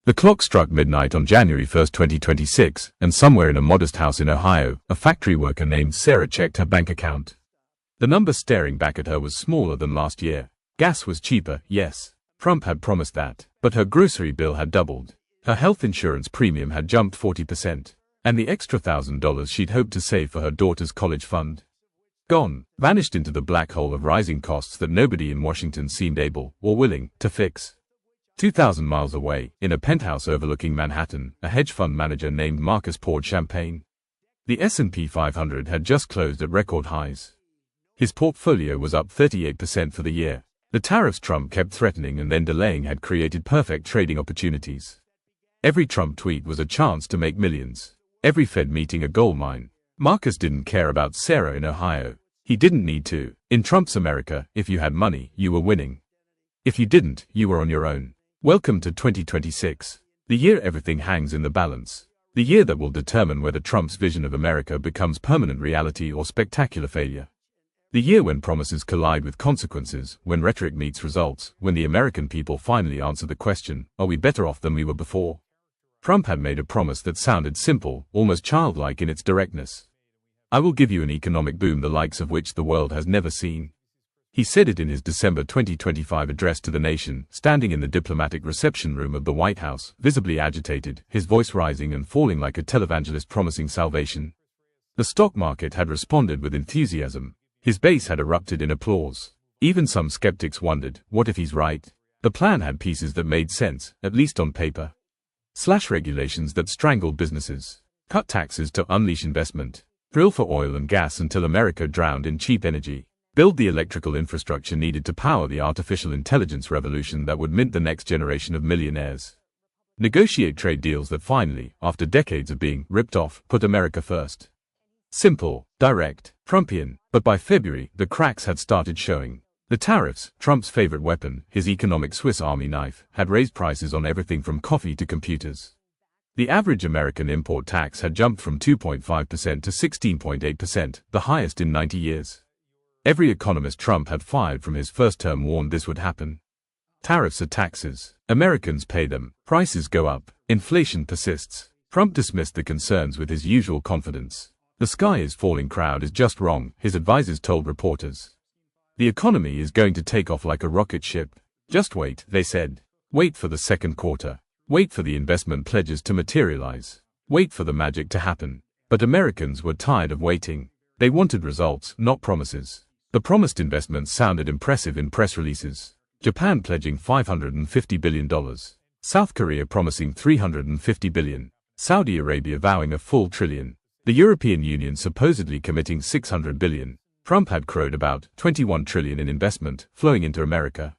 The clock struck midnight on January 1, 2026, and somewhere in a modest house in Ohio, a factory worker named Sarah checked her bank account. The number staring back at her was smaller than last year. Gas was cheaper, yes. Trump had promised that. But her grocery bill had doubled. Her health insurance premium had jumped 40%. And the extra $1,000 she'd hoped to save for her daughter's college fund? Gone. Vanished into the black hole of rising costs that nobody in Washington seemed able, or willing, to fix. 2,000 miles away, in a penthouse overlooking Manhattan, a hedge fund manager named Marcus poured champagne. The S&P 500 had just closed at record highs. His portfolio was up 38% for the year. The tariffs Trump kept threatening and then delaying had created perfect trading opportunities. Every Trump tweet was a chance to make millions. Every Fed meeting a gold mine. Marcus didn't care about Sarah in Ohio. He didn't need to. In Trump's America, if you had money, you were winning. If you didn't, you were on your own. Welcome to 2026. The year everything hangs in the balance. The year that will determine whether Trump's vision of America becomes permanent reality or spectacular failure. The year when promises collide with consequences, when rhetoric meets results, when the American people finally answer the question, are we better off than we were before? Trump had made a promise that sounded simple, almost childlike in its directness. I will give you an economic boom the likes of which the world has never seen. He said it in his December 2025 address to the nation, standing in the diplomatic reception room of the White House, visibly agitated, his voice rising and falling like a televangelist promising salvation. The stock market had responded with enthusiasm. His base had erupted in applause. Even some skeptics wondered, what if he's right? The plan had pieces that made sense, at least on paper. Slash regulations that strangled businesses. Cut taxes to unleash investment. Drill for oil and gas until America drowned in cheap energy. Build the electrical infrastructure needed to power the artificial intelligence revolution that would mint the next generation of millionaires. Negotiate trade deals that finally, after decades of being ripped off, put America first. Simple, direct, Trumpian, but by February, the cracks had started showing. The tariffs, Trump's favorite weapon, his economic Swiss Army knife, had raised prices on everything from coffee to computers. The average American import tax had jumped from 2.5% to 16.8%, the highest in 90 years. Every economist Trump had fired from his first term warned this would happen. Tariffs are taxes. Americans pay them. Prices go up. Inflation persists. Trump dismissed the concerns with his usual confidence. The sky is falling crowd is just wrong, his advisors told reporters. The economy is going to take off like a rocket ship. Just wait, they said. Wait for the second quarter. Wait for the investment pledges to materialize. Wait for the magic to happen. But Americans were tired of waiting. They wanted results, not promises. The promised investments sounded impressive in press releases. Japan pledging $550 billion. South Korea promising $350 billion. Saudi Arabia vowing a full trillion. The European Union supposedly committing $600 billion. Trump had crowed about $21 trillion in investment flowing into America.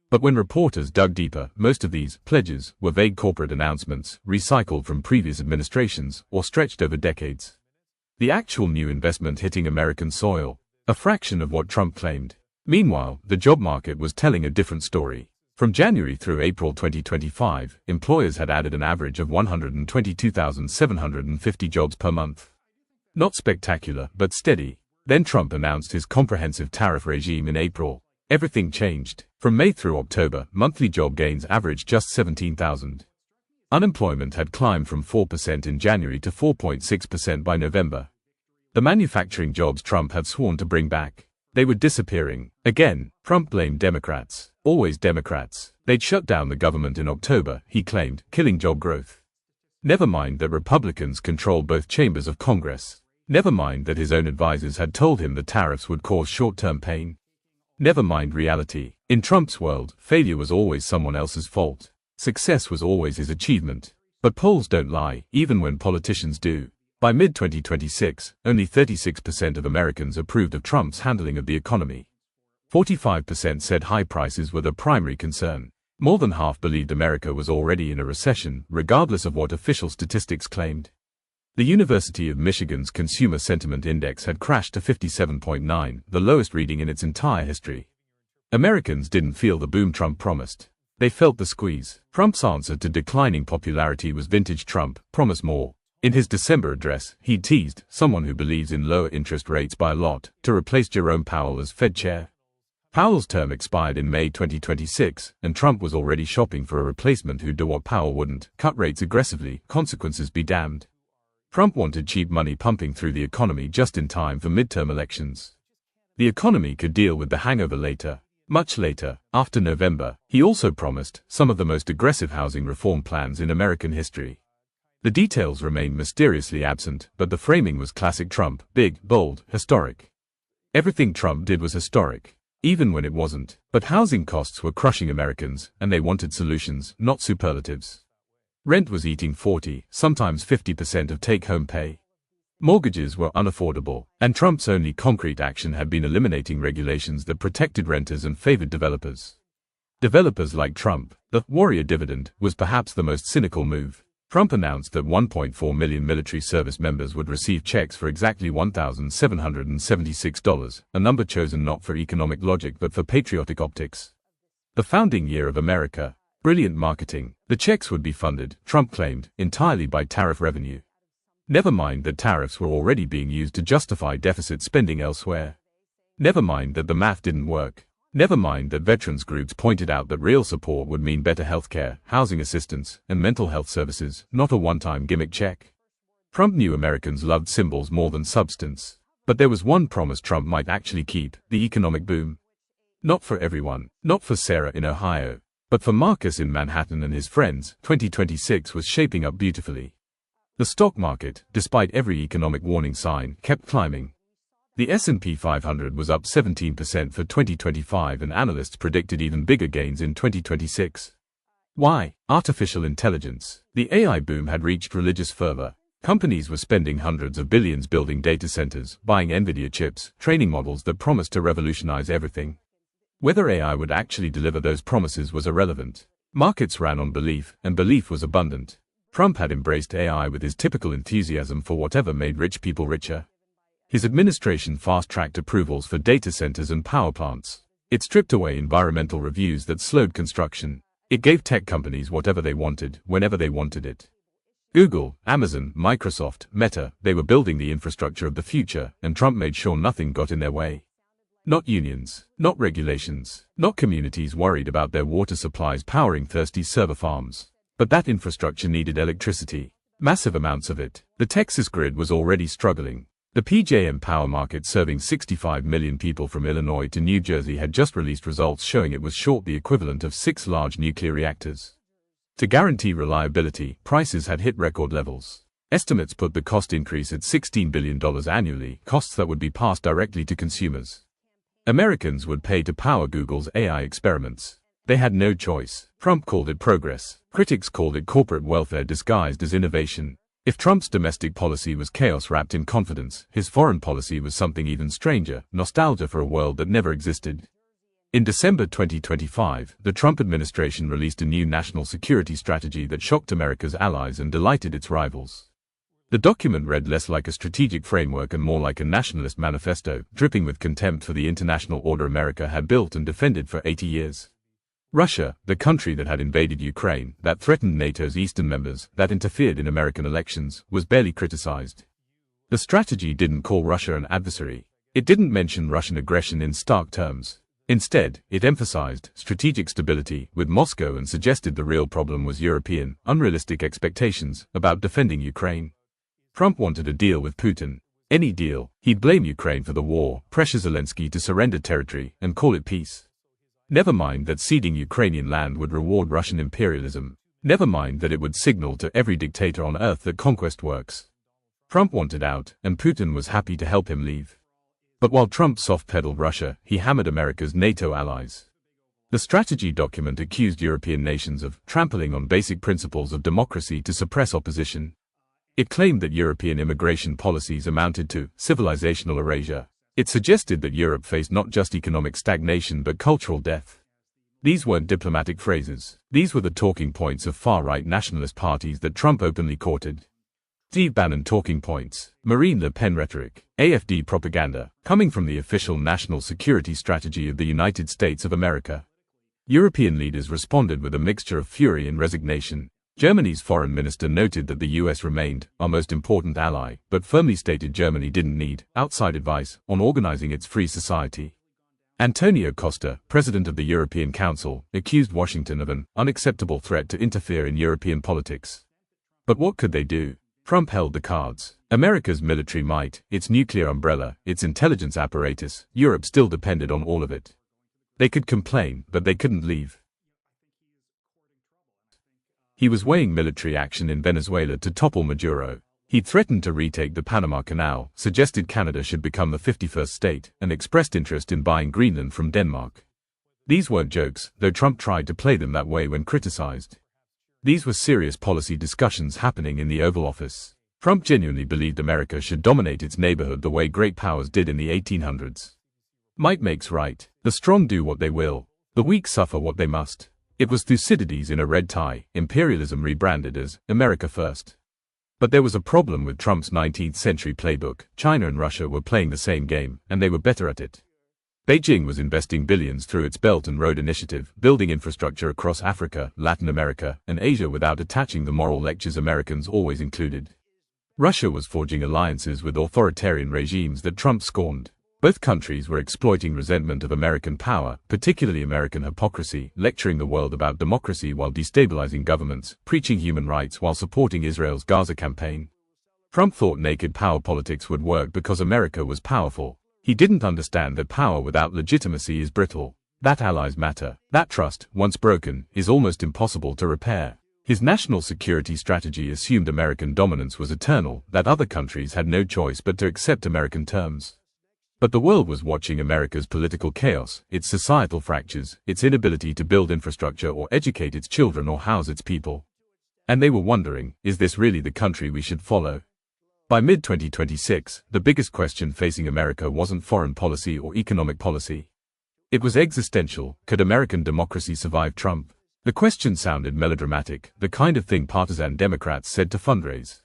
But when reporters dug deeper, most of these pledges were vague corporate announcements, recycled from previous administrations, or stretched over decades. The actual new investment hitting American soil, a fraction of what Trump claimed. Meanwhile, the job market was telling a different story. From January through April 2025, employers had added an average of 122,750 jobs per month. Not spectacular, but steady. Then Trump announced his comprehensive tariff regime in April. Everything changed. From May through October, monthly job gains averaged just 17,000. Unemployment had climbed from 4% in January to 4.6% by November. The manufacturing jobs Trump had sworn to bring back, they were disappearing. Again, Trump blamed Democrats. Always Democrats. They'd shut down the government in October, he claimed, killing job growth. Never mind that Republicans controlled both chambers of Congress. Never mind that his own advisors had told him the tariffs would cause short-term pain. Never mind reality. In Trump's world, failure was always someone else's fault. Success was always his achievement. But polls don't lie, even when politicians do. By mid-2026, only 36% of Americans approved of Trump's handling of the economy. 45% said high prices were the primary concern. More than half believed America was already in a recession, regardless of what official statistics claimed. The University of Michigan's Consumer Sentiment Index had crashed to 57.9, the lowest reading in its entire history. Americans didn't feel the boom Trump promised. They felt the squeeze. Trump's answer to declining popularity was vintage Trump, promise more. In his December address, he teased someone who believes in lower interest rates by a lot to replace Jerome Powell as Fed chair. Powell's term expired in May 2026, and Trump was already shopping for a replacement who'd do what Powell wouldn't: cut rates aggressively, consequences be damned. Trump wanted cheap money pumping through the economy just in time for midterm elections. The economy could deal with the hangover later, much later, after November. He also promised some of the most aggressive housing reform plans in American history. The details remained mysteriously absent, but the framing was classic Trump: big, bold, historic. Everything Trump did was historic, even when it wasn't. But housing costs were crushing Americans, and they wanted solutions, not superlatives. Rent was eating 40, sometimes 50% of take-home pay. Mortgages were unaffordable, and Trump's only concrete action had been eliminating regulations that protected renters and favored developers. Developers like Trump, the warrior dividend, was perhaps the most cynical move. Trump announced that 1.4 million military service members would receive checks for exactly $1,776, a number chosen not for economic logic but for patriotic optics. The founding year of America. Brilliant marketing. The checks would be funded, Trump claimed, entirely by tariff revenue. Never mind that tariffs were already being used to justify deficit spending elsewhere. Never mind that the math didn't work. Never mind that veterans groups pointed out that real support would mean better healthcare, housing assistance, and mental health services, not a one-time gimmick check. Trump knew Americans loved symbols more than substance. But there was one promise Trump might actually keep: the economic boom. Not for everyone, not for Sarah in Ohio, but for Marcus in Manhattan and his friends. 2026 was shaping up beautifully. The stock market, despite every economic warning sign, kept climbing. The S&P 500 was up 17% for 2025, and analysts predicted even bigger gains in 2026. Why? Artificial intelligence. The AI boom had reached religious fervor. Companies were spending hundreds of billions building data centers, buying NVIDIA chips, training models that promised to revolutionize everything. Whether AI would actually deliver those promises was irrelevant. Markets ran on belief, and belief was abundant. Trump had embraced AI with his typical enthusiasm for whatever made rich people richer. His administration fast-tracked approvals for data centers and power plants. It stripped away environmental reviews that slowed construction. It gave tech companies whatever they wanted, whenever they wanted it. Google, Amazon, Microsoft, Meta, they were building the infrastructure of the future, and Trump made sure nothing got in their way. Not unions, not regulations, not communities worried about their water supplies powering thirsty server farms. But that infrastructure needed electricity. Massive amounts of it. The Texas grid was already struggling. The PJM power market, serving 65 million people from Illinois to New Jersey, had just released results showing it was short the equivalent of 6 large nuclear reactors. To guarantee reliability, prices had hit record levels. Estimates put the cost increase at $16 billion annually, costs that would be passed directly to consumers. Americans would pay to power Google's AI experiments. They had no choice. Trump called it progress. Critics called it corporate welfare disguised as innovation. If Trump's domestic policy was chaos wrapped in confidence, his foreign policy was something even stranger: nostalgia for a world that never existed. In December 2025, the Trump administration released a new national security strategy that shocked America's allies and delighted its rivals. The document read less like a strategic framework and more like a nationalist manifesto, dripping with contempt for the international order America had built and defended for 80 years. Russia, the country that had invaded Ukraine, that threatened NATO's eastern members, that interfered in American elections, was barely criticized. The strategy didn't call Russia an adversary. It didn't mention Russian aggression in stark terms. Instead, it emphasized strategic stability with Moscow and suggested the real problem was European, unrealistic expectations about defending Ukraine. Trump wanted a deal with Putin. Any deal. He'd blame Ukraine for the war, pressure Zelensky to surrender territory, and call it peace. Never mind that ceding Ukrainian land would reward Russian imperialism. Never mind that it would signal to every dictator on earth that conquest works. Trump wanted out, and Putin was happy to help him leave. But while Trump soft-pedaled Russia, he hammered America's NATO allies. The strategy document accused European nations of trampling on basic principles of democracy to suppress opposition. It claimed that European immigration policies amounted to civilizational erasure. It suggested that Europe faced not just economic stagnation but cultural death. These weren't diplomatic phrases. These were the talking points of far-right nationalist parties that Trump openly courted. Steve Bannon talking points, Marine Le Pen rhetoric, AfD propaganda, coming from the official national security strategy of the United States of America. European leaders responded with a mixture of fury and resignation. Germany's foreign minister noted that the US remained our most important ally, but firmly stated Germany didn't need outside advice on organizing its free society. Antonio Costa, president of the European Council, accused Washington of an unacceptable threat to interfere in European politics. But what could they do? Trump held the cards. America's military might, its nuclear umbrella, its intelligence apparatus, Europe still depended on all of it. They could complain, but they couldn't leave. He was weighing military action in Venezuela to topple Maduro. He threatened to retake the Panama Canal, suggested Canada should become the 51st state, and expressed interest in buying Greenland from Denmark. These weren't jokes, though Trump tried to play them that way when criticized. These were serious policy discussions happening in the Oval Office. Trump genuinely believed America should dominate its neighborhood the way great powers did in the 1800s. Might makes right. The strong do what they will. The weak suffer what they must. It was Thucydides in a red tie, imperialism rebranded as America First. But there was a problem with Trump's 19th century playbook. China and Russia were playing the same game, and they were better at it. Beijing was investing billions through its Belt and Road Initiative, building infrastructure across Africa, Latin America, and Asia without attaching the moral lectures Americans always included. Russia was forging alliances with authoritarian regimes that Trump scorned. Both countries were exploiting resentment of American power, particularly American hypocrisy, lecturing the world about democracy while destabilizing governments, preaching human rights while supporting Israel's Gaza campaign. Trump thought naked power politics would work because America was powerful. He didn't understand that power without legitimacy is brittle. That allies matter. That trust, once broken, is almost impossible to repair. His national security strategy assumed American dominance was eternal, that other countries had no choice but to accept American terms. But the world was watching America's political chaos, its societal fractures, its inability to build infrastructure or educate its children or house its people. And they were wondering, is this really the country we should follow? By mid-2026, the biggest question facing America wasn't foreign policy or economic policy. It was existential. Could American democracy survive Trump? The question sounded melodramatic, the kind of thing partisan Democrats said to fundraise.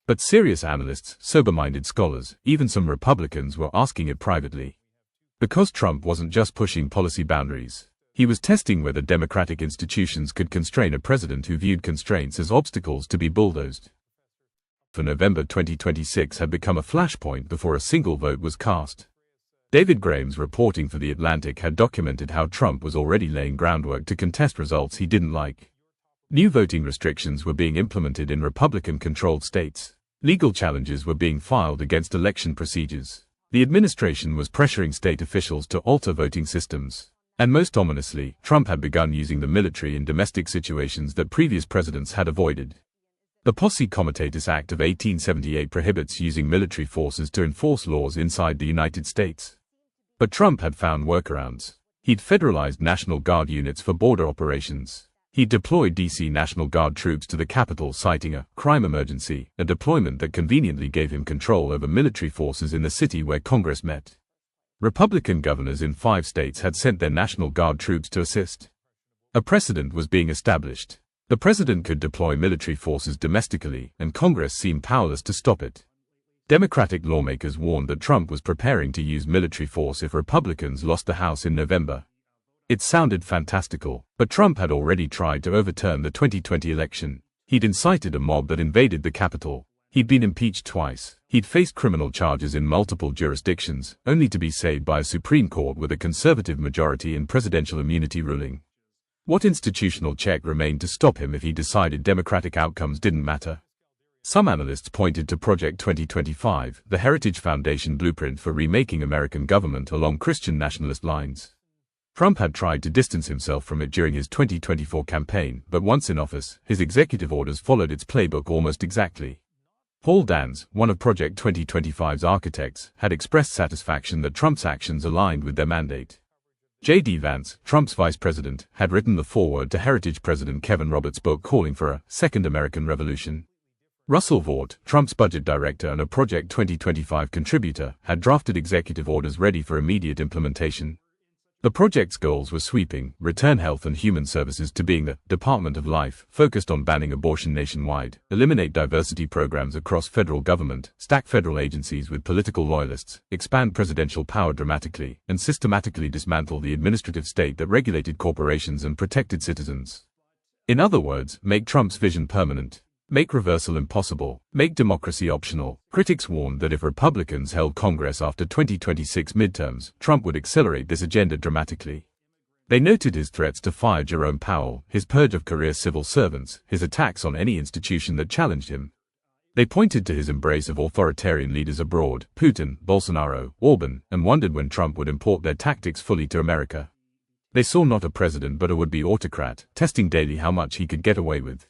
But serious analysts, sober-minded scholars, even some Republicans were asking it privately. Because Trump wasn't just pushing policy boundaries. He was testing whether democratic institutions could constrain a president who viewed constraints as obstacles to be bulldozed. For November 2026 had become a flashpoint before a single vote was cast. David Graham's reporting for The Atlantic had documented how Trump was already laying groundwork to contest results he didn't like. New voting restrictions were being implemented in Republican-controlled states. Legal challenges were being filed against election procedures. The administration was pressuring state officials to alter voting systems. And most ominously, Trump had begun using the military in domestic situations that previous presidents had avoided. The Posse Comitatus Act of 1878 prohibits using military forces to enforce laws inside the United States. But Trump had found workarounds. He'd federalized National Guard units for border operations. He deployed D.C. National Guard troops to the Capitol citing a crime emergency, a deployment that conveniently gave him control over military forces in the city where Congress met. Republican governors in 5 states had sent their National Guard troops to assist. A precedent was being established. The president could deploy military forces domestically, and Congress seemed powerless to stop it. Democratic lawmakers warned that Trump was preparing to use military force if Republicans lost the House in November. It sounded fantastical, but Trump had already tried to overturn the 2020 election. He'd incited a mob that invaded the Capitol. He'd been impeached twice. He'd faced criminal charges in multiple jurisdictions, only to be saved by a Supreme Court with a conservative majority in presidential immunity ruling. What institutional check remained to stop him if he decided democratic outcomes didn't matter? Some analysts pointed to Project 2025, the Heritage Foundation blueprint for remaking American government along Christian nationalist lines. Trump had tried to distance himself from it during his 2024 campaign, but once in office, his executive orders followed its playbook almost exactly. Paul Dans, one of Project 2025's architects, had expressed satisfaction that Trump's actions aligned with their mandate. J.D. Vance, Trump's vice president, had written the foreword to Heritage President Kevin Roberts' book calling for a second American Revolution. Russell Vought, Trump's budget director and a Project 2025 contributor, had drafted executive orders ready for immediate implementation. The project's goals were sweeping: return health and human services to being the Department of Life, focused on banning abortion nationwide, eliminate diversity programs across federal government, stack federal agencies with political loyalists, expand presidential power dramatically, and systematically dismantle the administrative state that regulated corporations and protected citizens. In other words, make Trump's vision permanent. Make reversal impossible. Make democracy optional. Critics warned that if Republicans held Congress after 2026 midterms, Trump would accelerate this agenda dramatically. They noted his threats to fire Jerome Powell, his purge of career civil servants, his attacks on any institution that challenged him. They pointed to his embrace of authoritarian leaders abroad, Putin, Bolsonaro, Orban, and wondered when Trump would import their tactics fully to America. They saw not a president but a would-be autocrat, testing daily how much he could get away with.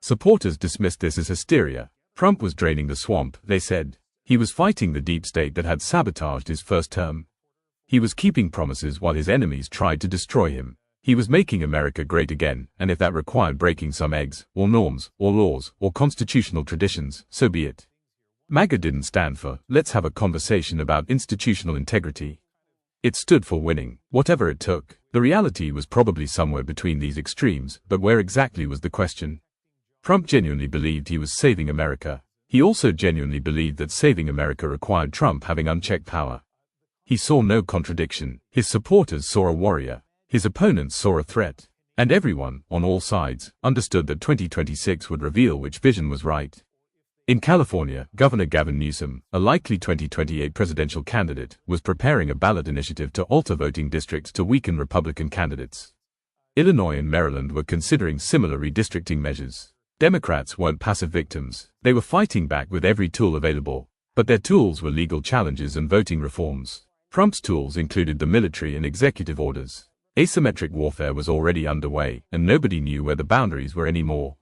Supporters dismissed this as hysteria. Trump was draining the swamp, they said. He was fighting the deep state that had sabotaged his first term. He was keeping promises while his enemies tried to destroy him. He was making America great again, and if that required breaking some eggs, or norms, or laws, or constitutional traditions, so be it. MAGA didn't stand for, let's have a conversation about institutional integrity. It stood for winning, whatever it took. The reality was probably somewhere between these extremes, but where exactly was the question? Trump genuinely believed he was saving America. He also genuinely believed that saving America required Trump having unchecked power. He saw no contradiction. His supporters saw a warrior. His opponents saw a threat. And everyone, on all sides, understood that 2026 would reveal which vision was right. In California, Governor Gavin Newsom, a likely 2028 presidential candidate, was preparing a ballot initiative to alter voting districts to weaken Republican candidates. Illinois and Maryland were considering similar redistricting measures. Democrats weren't passive victims. They were fighting back with every tool available. But their tools were legal challenges and voting reforms. Trump's tools included the military and executive orders. Asymmetric warfare was already underway, and nobody knew where the boundaries were anymore.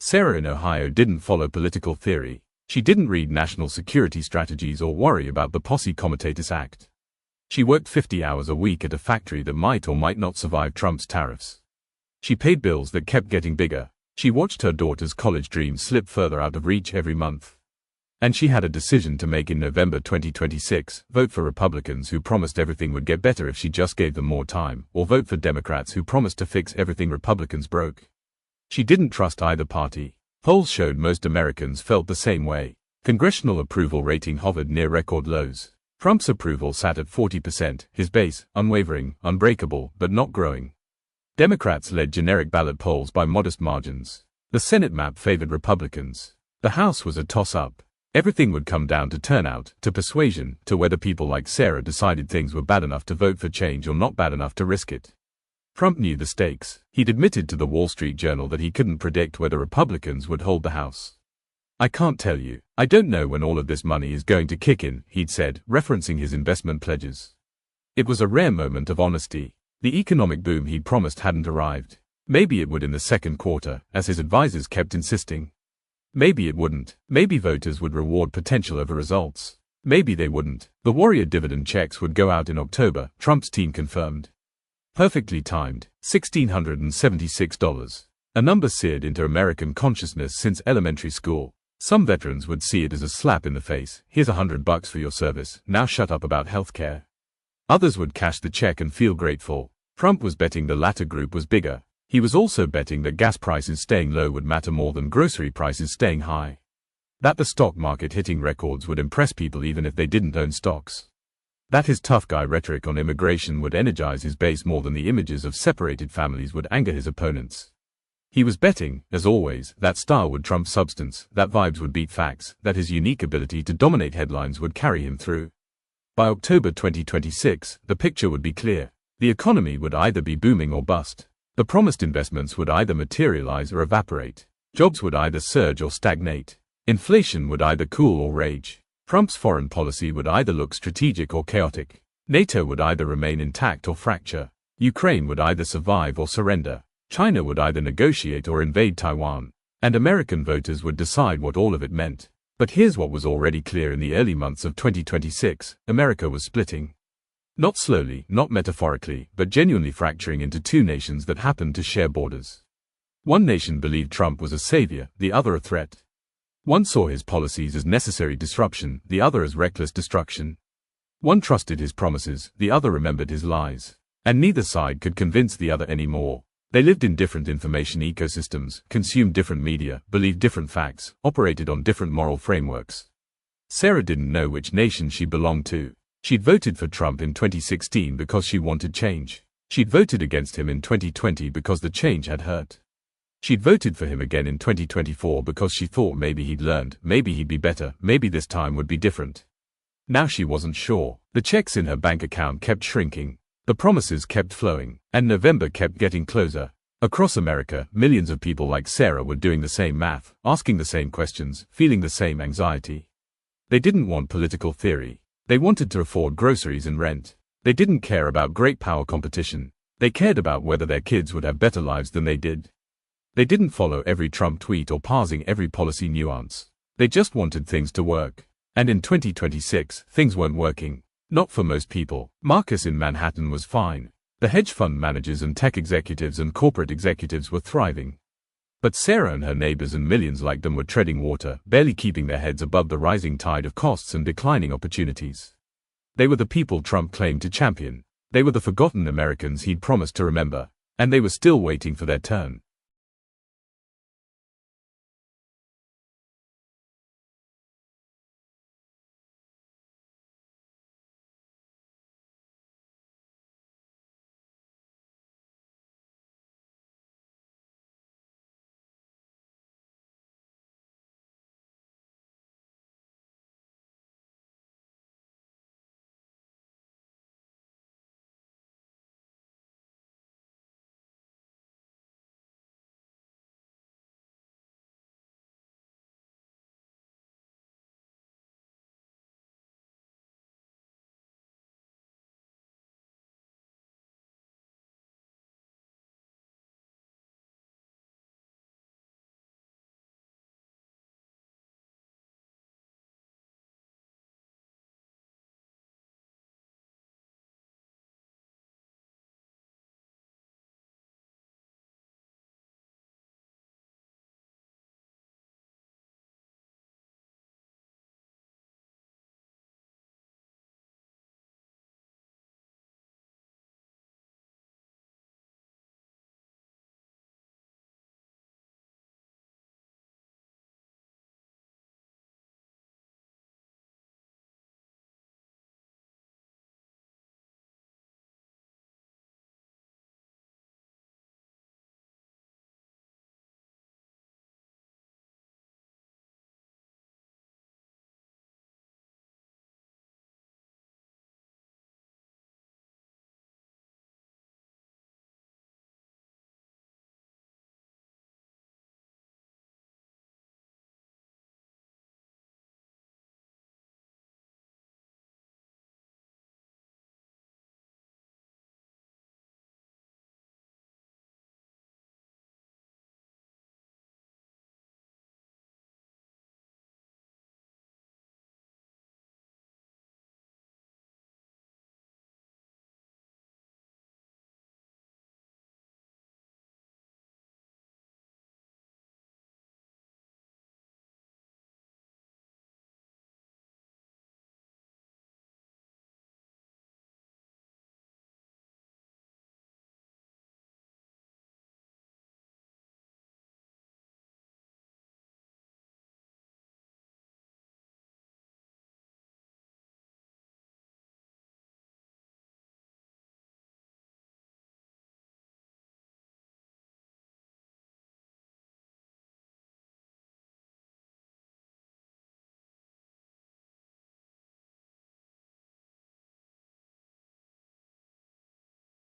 Sarah in Ohio didn't follow political theory. She didn't read national security strategies or worry about the Posse Comitatus Act. She worked 50 hours a week at a factory that might or might not survive Trump's tariffs. She paid bills that kept getting bigger. She watched her daughter's college dreams slip further out of reach every month. And she had a decision to make in November 2026, vote for Republicans who promised everything would get better if she just gave them more time, or vote for Democrats who promised to fix everything Republicans broke. She didn't trust either party. Polls showed most Americans felt the same way. Congressional approval rating hovered near record lows. Trump's approval sat at 40%, his base, unwavering, unbreakable, but not growing. Democrats led generic ballot polls by modest margins. The Senate map favored Republicans. The House was a toss-up. Everything would come down to turnout, to persuasion, to whether people like Sarah decided things were bad enough to vote for change or not bad enough to risk it. Trump knew the stakes. He'd admitted to the Wall Street Journal that he couldn't predict whether Republicans would hold the House. "I can't tell you. I don't know when all of this money is going to kick in," he'd said, referencing his investment pledges. It was a rare moment of honesty. The economic boom he'd promised hadn't arrived. Maybe it would in the second quarter, as his advisors kept insisting. Maybe it wouldn't. Maybe voters would reward potential over results. Maybe they wouldn't. The Warrior dividend checks would go out in October, Trump's team confirmed. Perfectly timed, $1,676. A number seared into American consciousness since elementary school. Some veterans would see it as a slap in the face. "Here's $100 for your service, now shut up about healthcare." Others would cash the check and feel grateful. Trump was betting the latter group was bigger. He was also betting that gas prices staying low would matter more than grocery prices staying high. That the stock market hitting records would impress people even if they didn't own stocks. That his tough guy rhetoric on immigration would energize his base more than the images of separated families would anger his opponents. He was betting, as always, that style would trump substance, that vibes would beat facts, that his unique ability to dominate headlines would carry him through. By October 2026, the picture would be clear. The economy would either be booming or bust. The promised investments would either materialize or evaporate. Jobs would either surge or stagnate. Inflation would either cool or rage. Trump's foreign policy would either look strategic or chaotic. NATO would either remain intact or fracture. Ukraine would either survive or surrender. China would either negotiate or invade Taiwan. And American voters would decide what all of it meant. But here's what was already clear in the early months of 2026, America was splitting. Not slowly, not metaphorically, but genuinely fracturing into two nations that happened to share borders. One nation believed Trump was a savior, the other a threat. One saw his policies as necessary disruption, the other as reckless destruction. One trusted his promises, the other remembered his lies. And neither side could convince the other anymore. They lived in different information ecosystems, consumed different media, believed different facts, operated on different moral frameworks. Sarah didn't know which nation she belonged to. She'd voted for Trump in 2016 because she wanted change. She'd voted against him in 2020 because the change had hurt. She'd voted for him again in 2024 because she thought maybe he'd learned, maybe he'd be better, maybe this time would be different. Now she wasn't sure. The checks in her bank account kept shrinking. The promises kept flowing, and November kept getting closer. Across America, millions of people like Sarah were doing the same math, asking the same questions, feeling the same anxiety. They didn't want political theory. They wanted to afford groceries and rent. They didn't care about great power competition. They cared about whether their kids would have better lives than they did. They didn't follow every Trump tweet or parsing every policy nuance. They just wanted things to work. And in 2026, things weren't working. Not for most people. Marcus in Manhattan was fine. The hedge fund managers and tech executives and corporate executives were thriving. But Sarah and her neighbors and millions like them were treading water, barely keeping their heads above the rising tide of costs and declining opportunities. They were the people Trump claimed to champion. They were the forgotten Americans he'd promised to remember. And they were still waiting for their turn.